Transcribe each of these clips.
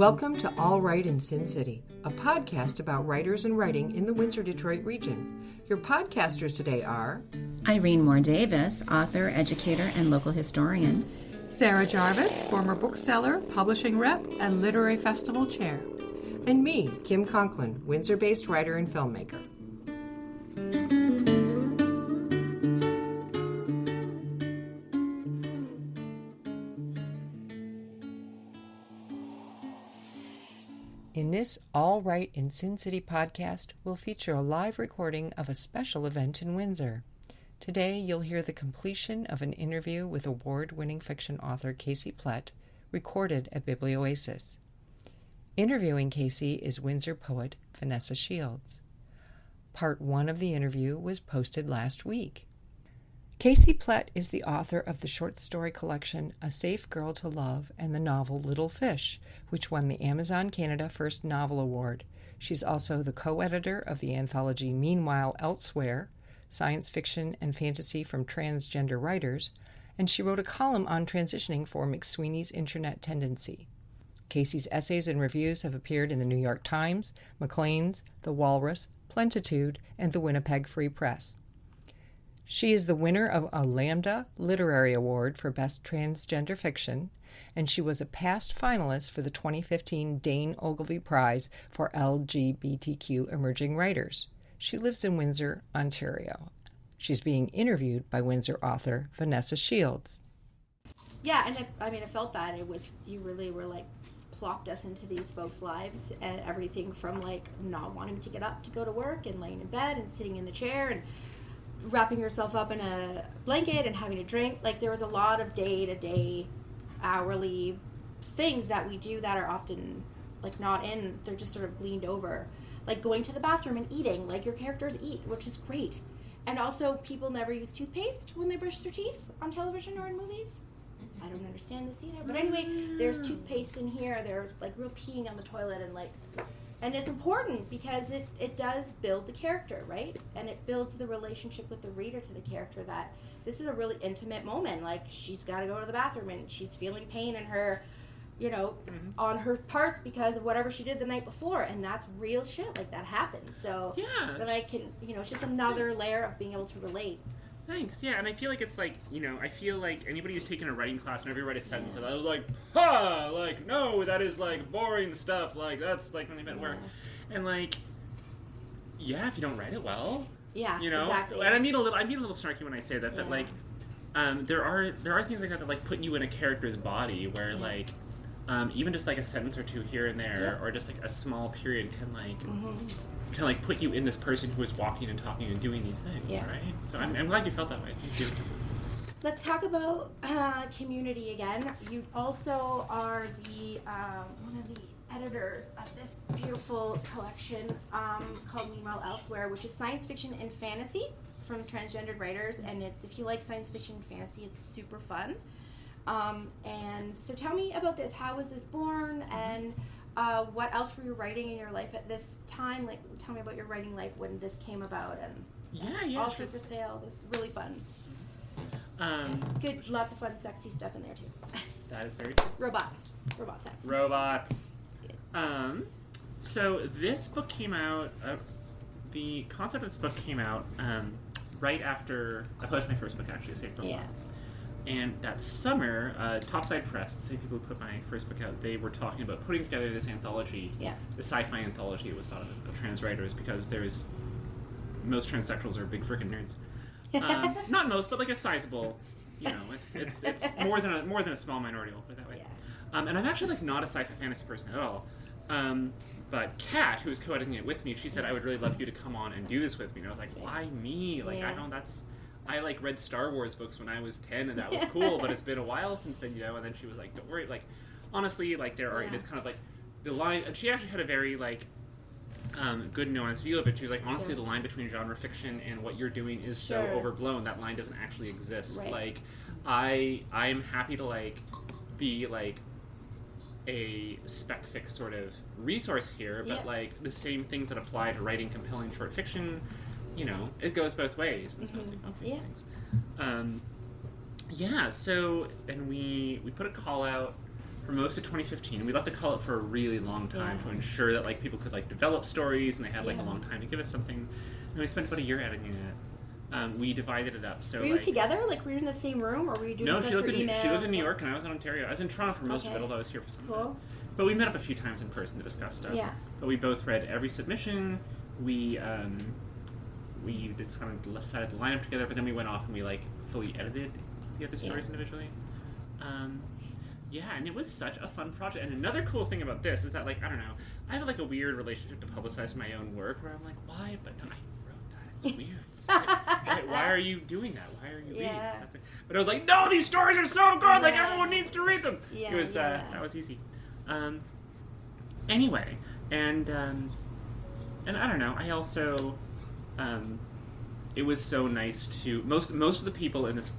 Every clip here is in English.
Welcome to All Right in Sin City, a podcast about writers and writing in the Windsor, Detroit region. Your podcasters today are Irene Moore Davis, author, educator, and local historian. Sarah Jarvis, former bookseller, publishing rep, and literary festival chair. and me, Kim Conklin, Windsor-based writer and filmmaker. In this All Right in Sin City podcast, we'll feature a live recording of a special event in Windsor. Today, you'll hear the completion of an interview with award-winning fiction author Casey Plett, recorded at Biblioasis. Interviewing Casey is Windsor poet Vanessa Shields. Part 1 of the interview was posted last week. Casey Plett is the author of the short story collection A Safe Girl to Love and the novel Little Fish, which won the Amazon Canada First Novel Award. She's also the co-editor of the anthology Meanwhile Elsewhere, Science Fiction and Fantasy from Transgender Writers, and she wrote a column on transitioning for McSweeney's Internet Tendency. Casey's essays and reviews have appeared in the New York Times, Maclean's, The Walrus, Plentitude, and the Winnipeg Free Press. She is the winner of a Lambda Literary Award for Best Transgender Fiction, and she was a past finalist for the 2015 Dane Ogilvy Prize for LGBTQ Emerging Writers. She lives in Windsor, Ontario. She's being interviewed by Windsor author Vanessa Shields. Yeah, and I felt that it was, you really were like plopped us into these folks' lives, and everything from like not wanting to get up to go to work and laying in bed and sitting in the chair and wrapping yourself up in a blanket and having a drink. Like, there was a lot of day-to-day, hourly things that we do that are often like not in, they're just sort of gleaned over. Like going to the bathroom and eating, like your characters eat, which is great. And also, people never use toothpaste when they brush their teeth on television or in movies. I don't understand this either. But anyway, there's toothpaste in here. There's like real peeing on the toilet, and it's important because it does build the character, right? And it builds the relationship with the reader to the character, that this is a really intimate moment. Like, she's got to go to the bathroom and she's feeling pain in her, on her parts because of whatever she did the night before, and that's real shit. Like, that happens. So yeah, then I can, it's just another layer of being able to relate. Thanks. Yeah, and I feel like it's like, I feel like anybody who's taken a writing class, whenever you write a sentence, I was like, ha! Like, no, that is, like, boring stuff. Like, that's, like, when they meant work. And, like, yeah, if you don't write it well. Yeah, exactly. And I mean a little snarky when I say that, that, like, there are things like that like, put you in a character's body where, like, even just, like, a sentence or two here and there, or just, like, a small period can, like, put you in this person who is walking and talking and doing these things, right? So I'm glad you felt that way. Thank you. Let's talk about community again. You also are the one of the editors of this beautiful collection called Meanwhile Elsewhere, which is science fiction and fantasy from transgendered writers. And it's, if you like science fiction and fantasy, it's super fun. And so tell me about this. How was this born? And what else were you writing in your life at this time? Like, tell me about your writing life when this came about. And also for sale. This is really fun. Good, lots of fun, sexy stuff in there too. That is very true. Robot sex. Robots. That's good. So this book came out. The concept of this book came out right after I published my first book, actually, A Safe Girl. Yeah. And that summer, Topside Press, the same people who put my first book out, they were talking about putting together this anthology, the sci-fi anthology. It was thought of trans writers, because most transsexuals are big frickin' nerds. Not most, but like a sizable, it's more than a small minority. I'll put it that way. Yeah. And I'm actually like not a sci-fi fantasy person at all. But Kat, who was co-editing it with me, she said, I would really love you to come on and do this with me. And I was like, why me? Like, I like read Star Wars books when I was 10, and that was cool, but it's been a while since then, and then she was like, don't worry, like, honestly, like, it is kind of like, the line, and she actually had a very, like, good and honest view of it. She was like, honestly, the line between genre fiction and what you're doing is so overblown, that line doesn't actually exist. Right. Like, I'm happy to, like, be, like, a spec-fic sort of resource here, but, like, the same things that apply to writing compelling short fiction, it goes both ways. And so I was like, okay, thanks. So, and we put a call out for most of 2015. We let the call up for a really long time to ensure that like people could like develop stories, and they had like a long time to give us something. And we spent about a year editing it. We divided it up. So were you together? Like, were you in the same room, or were you doing stuff through email? She lived in New York, and I was in Ontario. I was in Toronto for most of it, although I was here for some of it. But we met up a few times in person to discuss stuff. Yeah. But we both read every submission. We just kind of decided to line up together, but then we went off and we like fully edited the other stories individually. And it was such a fun project. And another cool thing about this is that, like, I don't know, I have like a weird relationship to publicize my own work, where I'm like, why? But no, I wrote that. It's weird. Why are you doing that? Why are you reading that? But I was like, no, these stories are so good. Like, everyone needs to read them. It was that was easy. Anyway, and I don't know. I also, it was so nice to most of the people in this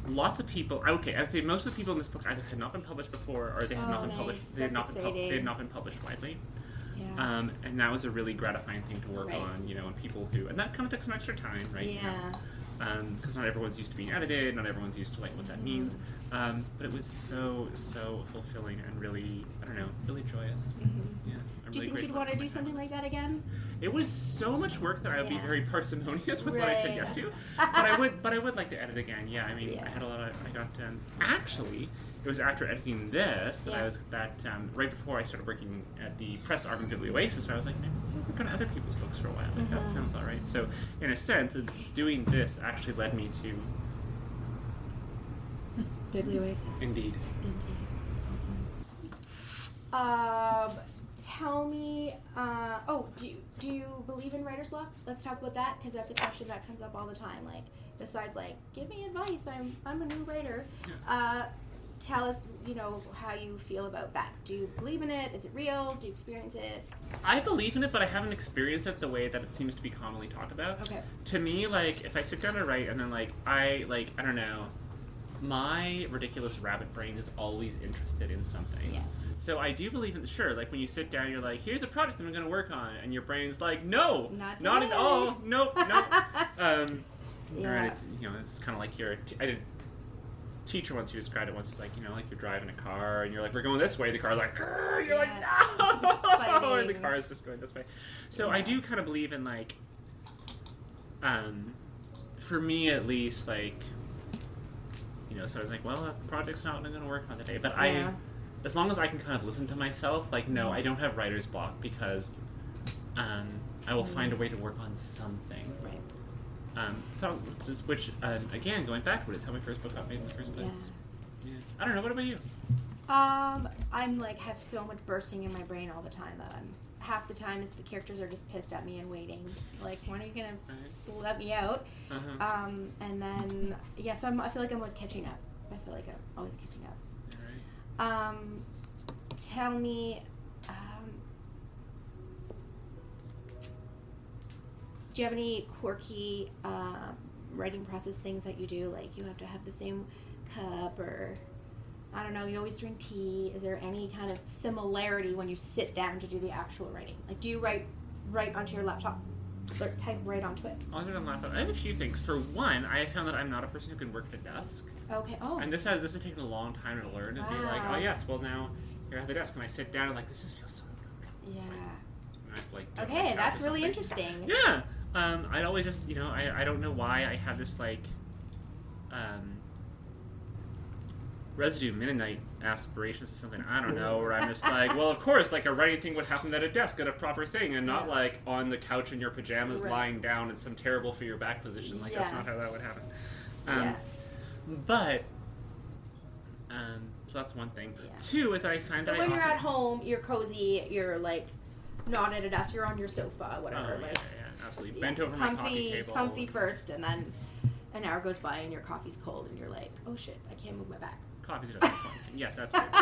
lots of people. Okay, I would say most of the people in this book either had not been published before, or they had not been published. They had not been published widely. Yeah. And that was a really gratifying thing to work on, you know, and people who, and that kind of took some extra time, right? Yeah. Because not everyone's used to being edited, not everyone's used to like what that means. But it was so fulfilling and really, I don't know, really joyous. Yeah. Do you think you'd want to do something like that again? It was so much work that I would be very parsimonious with what I said yes to. But I would like to edit again. Yeah, I mean, I had a lot of, I got, actually, it was after editing this that I was, right before I started working at the press arm of Biblioasis, where I was like, maybe we'll work on other people's books for a while. Like, that sounds all right. So, in a sense, doing this actually led me to Biblioasis. Indeed. Awesome. Tell me, do you believe in writer's block? Let's talk about that, because that's a question that comes up all the time. Like, besides, like, give me advice, I'm a new writer. Tell us, you know, how you feel about that. Do you believe in it? Is it real? Do you experience it? I believe in it, but I haven't experienced it the way that it seems to be commonly talked about. Okay. To me, like, if I sit down to write and then, like, I don't know, my ridiculous rabbit brain is always interested in something. Yeah. So I do believe in, sure, like when you sit down, you're like, here's a project that I'm going to work on, and your brain's like, no, not at all, nope. Or, you know, it's kind of like I did a teacher once who described it once, it's like, you know, like you're driving a car, and you're like, we're going this way, the car's like, you're like, no, and the car is just going this way. So I do kind of believe in, like, for me at least, like, you know, so I was like, well, that project's not what I'm going to work on today, but as long as I can kind of listen to myself, like, no, I don't have writer's block, because I will find a way to work on something. Right. Which, again, going back to it, is how my first book got made in the first place. Yeah. I don't know, what about you? I'm like, have so much bursting in my brain all the time that half the time the characters are just pissed at me and waiting. Like, when are you going to let me out? And then, so I feel like I'm always catching up. Tell me, do you have any quirky writing process things that you do? Like, you have to have the same cup, or I don't know, you always drink tea. Is there any kind of similarity when you sit down to do the actual writing? Like, do you write onto your laptop? Or type right onto it? Onto the laptop. I have a few things. For one, I have found that I'm not a person who can work at a desk. Okay. Oh. And this has taken a long time to learn, and be like, oh yes, well now you're at the desk, and I sit down and like, this just feels so good. Yeah. Okay, that's really interesting. Yeah. I'd always just, you know, I don't know why I have this like residue Mennonite aspirations or something, I don't know, where I'm just like, well, of course, like a writing thing would happen at a desk at a proper thing, and not like on the couch in your pajamas lying down in some terrible for your back position. Like, that's not how that would happen. But so that's one thing. Two is that I find that when you're at home, you're cozy, you're like not at a desk, you're on your sofa, whatever. Absolutely. Bent over my coffee table. Comfy first, and then an hour goes by and your coffee's cold, and you're like, oh shit, I can't move my back. Coffee's another fun thing. Yes, absolutely.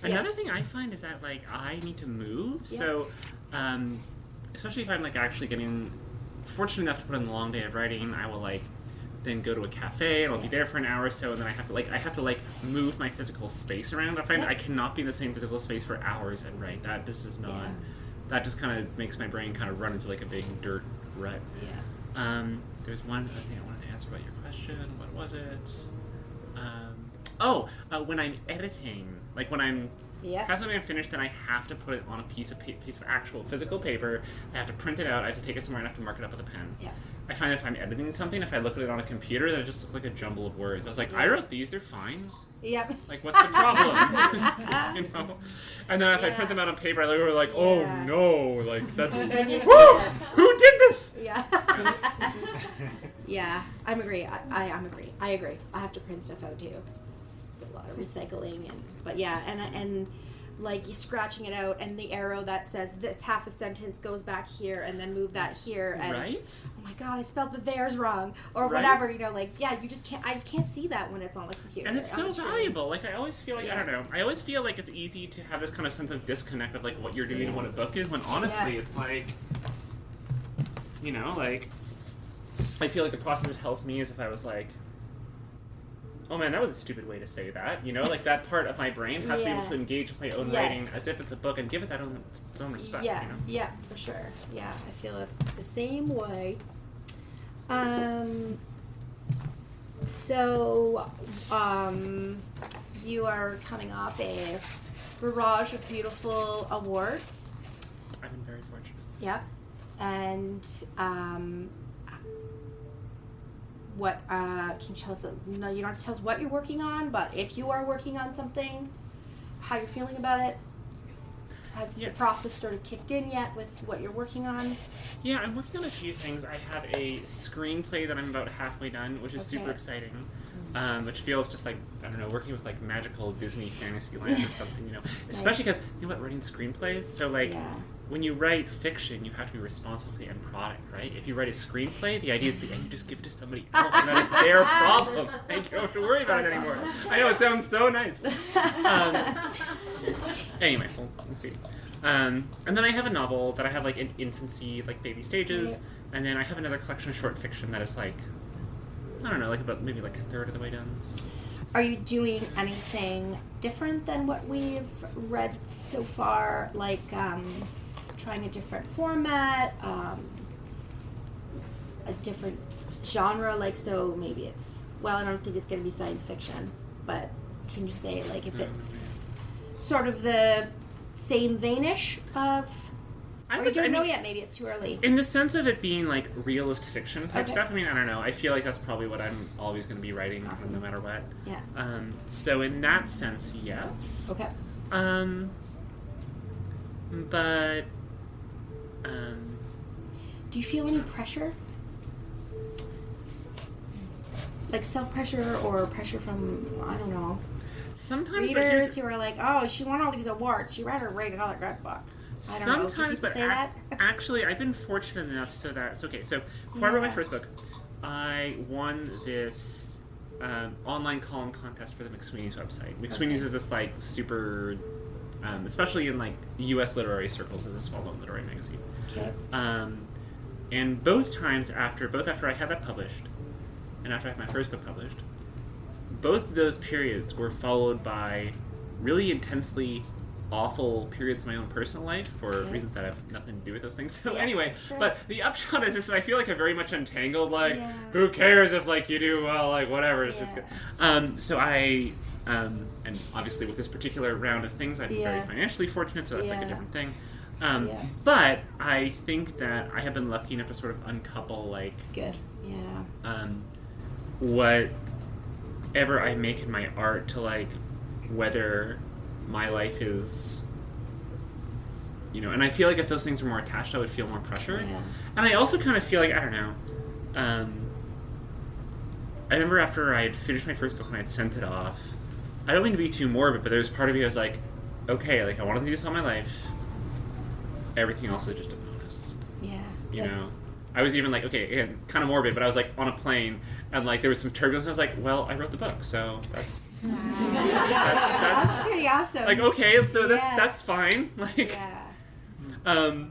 Another thing I find is that, like, I need to move. So, especially if I'm, like, actually getting fortunate enough to put in a long day of writing, I will, like, then go to a cafe, and I'll be there for an hour or so, and then I have to move my physical space around. I find that I cannot be in the same physical space for hours and write. That just is not... That just kind of makes my brain kind of run into, like, a big dirt rut. There's one thing I wanted to answer about your question. What was it? When I'm editing, like when I'm have something finished, then I have to put it on a piece of actual physical paper. I have to print it out. I have to take it somewhere and I have to mark it up with a pen. Yeah. I find that if I'm editing something, if I look at it on a computer, then it just looks like a jumble of words. I was like, I wrote these, they're fine. Yep. Like, what's the problem? You know? And then if I print them out on paper, I look over like, oh no, like that's who did this? Yeah. Yeah, I'm agree. I agree. I agree. I have to print stuff out too. It's a lot of recycling but and like you scratching it out and the arrow that says this half a sentence goes back here and then move that here and right? Oh my god, I spelled the there's wrong or whatever, you know, like you just can't. I just can't see that when it's on the computer. And it's so valuable. Like I always feel like I don't know. I always feel like it's easy to have this kind of sense of disconnect of like what you're doing and what a book is. When honestly, it's like, you know, like I feel like the process it helps me is if I was like, oh man, that was a stupid way to say that. You know, like that part of my brain has to be able to engage with my own writing as if it's a book and give it that its own respect. Yeah, you know? yeah, for sure. Yeah, I feel it the same way. So, you are coming off a barrage of beautiful awards. I've been very fortunate. Yep. And, what can you tell us? No, you don't have to tell us what you're working on, but if you are working on something, how you're feeling about it. Has the process sort of kicked in yet with what you're working on? Yeah, I'm working on a few things. I have a screenplay that I'm about halfway done, which is super exciting. Which feels just like, I don't know, working with like magical Disney fantasy land or something, you know. Especially because, you know what, writing screenplays, so like, when you write fiction, you have to be responsible for the end product, right? If you write a screenplay, the idea is the end you just give it to somebody else, and that is their problem. And you don't have to worry about it anymore. I know, it sounds so nice. Anyway, we'll see. And then I have a novel that I have like in infancy, like baby stages, and then I have another collection of short fiction that is like, I don't know, like about maybe like a third of the way done. So. Are you doing anything different than what we've read so far? Like trying a different format, a different genre? Like, so maybe it's, well, I don't think it's going to be science fiction, but can you say like if it's sort of the same veinish of... Or you don't know yet, maybe it's too early. In the sense of it being like realist fiction type stuff, I mean, I don't know. I feel like that's probably what I'm always going to be writing, no matter what. Yeah. So in that sense, yes. Okay. But do you feel any pressure? Like self-pressure or pressure from, I don't know, sometimes readers who are like, oh, she won all these awards, she better write another good book. Sometimes, but actually, I've been fortunate enough so that so before I wrote my first book, I won this online column contest for the McSweeney's website. McSweeney's is this like super, especially in like U.S. literary circles, is a well-known literary magazine. Okay. And both after I had that published, and after I had my first book published, both of those periods were followed by really intensely awful periods of my own personal life for reasons that have nothing to do with those things. So anyway, but the upshot is this: I feel like I'm very much untangled. Like, who cares if like you do well? Like, whatever. It's just good. So I, and obviously with this particular round of things, I'm very financially fortunate. So that's like a different thing. But I think that I have been lucky enough to sort of uncouple like whatever I make in my art to like whether my life is, you know, and I feel like if those things were more attached, I would feel more pressure. And I also kind of feel like, I don't know, I remember after I had finished my first book and I had sent it off, I don't mean to be too morbid, but there was part of me that was like, okay, like I wanted to do this all my life, everything else is just a bonus. You know? I was even like, okay, again, kind of morbid, but I was like on a plane and like there was some turbulence and I was like, well, I wrote the book, so that's that's pretty awesome. Like, okay, so that's fine. Like, wow,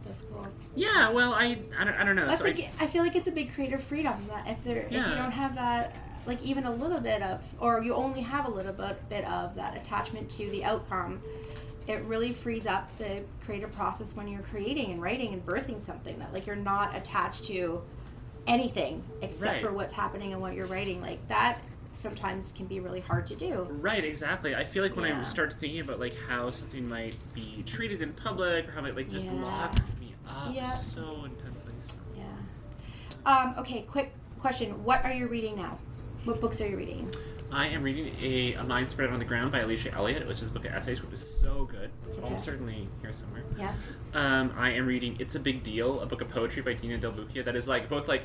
that's cool. Yeah, well, I don't know. That's so like, I feel like it's a big creative freedom that if you don't have that, like even a little bit of, or you only have a little bit of that attachment to the outcome, it really frees up the creative process when you're creating and writing and birthing something that like you're not attached to anything except for what's happening and what you're writing. Like that sometimes can be really hard to do. Right, exactly. I feel like when I start thinking about like how something might be treated in public, or how it like just locks me up so intensely. So. Yeah. Okay, quick question. What are you reading now? What books are you reading? I am reading A Mind Spread on the Ground by Alicia Elliott, which is a book of essays, which is so good. It's almost certainly here somewhere. Yeah. I am reading It's a Big Deal, a book of poetry by Dina Del Bucchia that is like both like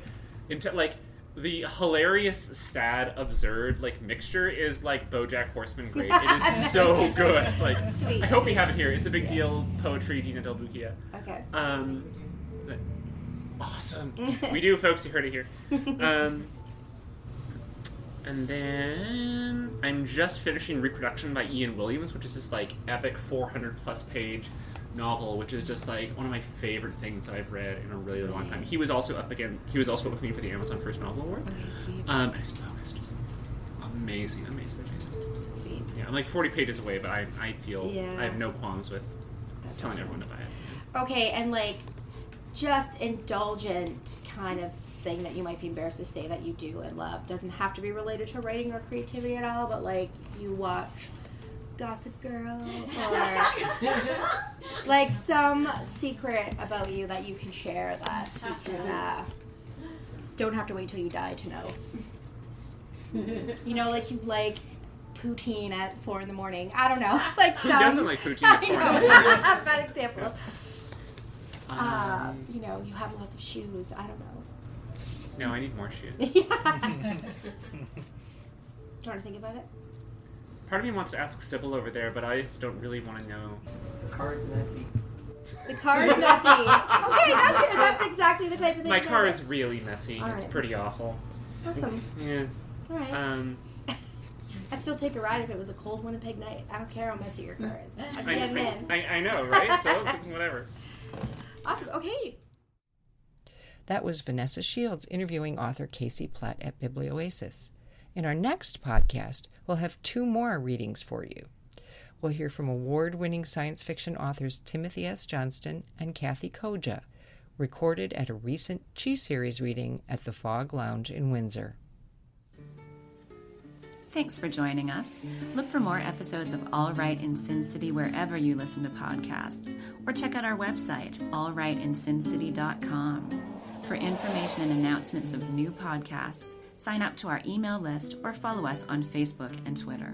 the hilarious, sad, absurd like mixture is like BoJack Horseman great. It is so good. Like Sweet, I hope we have it here. It's a Big Deal, poetry, Dina Del Bucchia. Okay. Awesome. We do, folks. You heard it here. And then I'm just finishing Reproduction by Ian Williams, which is this like epic 400+ page novel, which is just like one of my favorite things that I've read in a really, really long time. He was also up with me for the Amazon First Novel Award. And his book is just amazing. Sweet. Yeah, I'm like 40 pages away, but I feel I have no qualms with telling everyone to buy it. Okay, and like just indulgent kind of thing that you might be embarrassed to say that you do and love. Doesn't have to be related to writing or creativity at all, but like you watch Gossip Girl or like some secret about you that you can share that you can don't have to wait till you die to know. You know, like you like poutine at 4 a.m. I don't know. Like Who doesn't like poutine at 4 a.m? Bad example. You know, you have lots of shoes. I don't know. No, I need more shoes. Do you want to think about it? Part of me wants to ask Sybil over there, but I just don't really want to know. The card's messy. The car's messy. Okay, that's good. That's exactly the type of thing. My car is really messy. All It's right. pretty awful. Awesome. Yeah. All right. I'd still take a ride if it was a cold Winnipeg night. I don't care how messy your car is. I'd be getting in. I know, right? So, whatever. Awesome. Okay. That was Vanessa Shields interviewing author Casey Plett at Biblioasis. In our next podcast, we'll have 2 more readings for you. We'll hear from award-winning science fiction authors Timothy S. Johnston and Kathy Koja, recorded at a recent Chi Series reading at the Fog Lounge in Windsor. Thanks for joining us. Look for more episodes of All Right in Sin City wherever you listen to podcasts, or check out our website, allrightinsincity.com. For information and announcements of new podcasts, sign up to our email list or follow us on Facebook and Twitter.